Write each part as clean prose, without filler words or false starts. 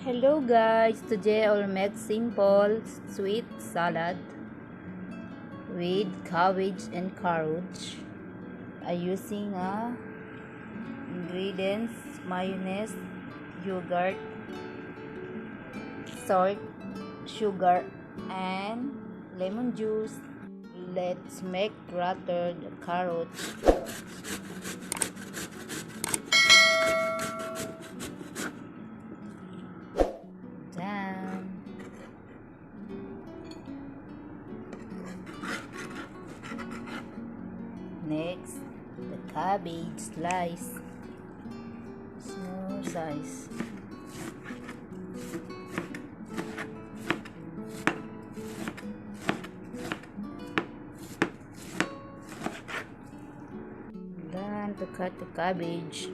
Hello guys, today I'll make simple sweet salad with cabbage and carrots. I'm using ingredients: mayonnaise, yogurt, salt, sugar, and lemon juice. Let's make grated carrots. Next, the cabbage slice, small size. Then to cut the cabbage.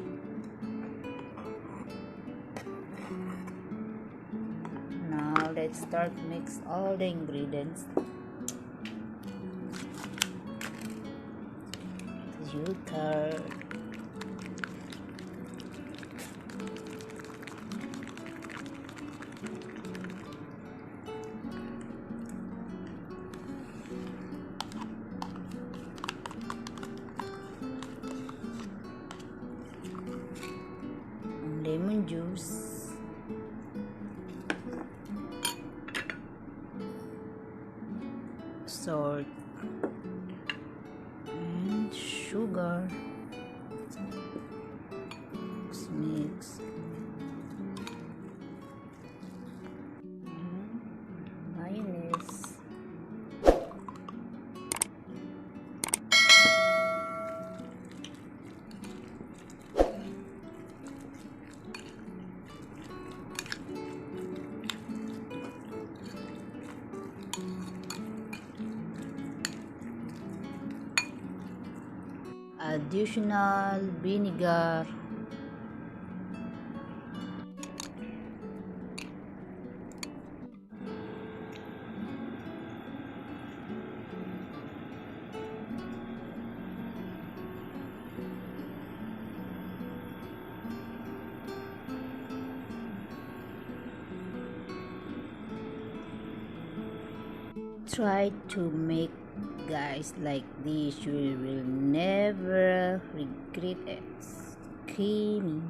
Now let's start mix all the ingredients. Yogurt, lemon juice, salt, and sugar. Mix mayonnaise, additional vinegar, try to make guys like this. You will never regret it. Creamy.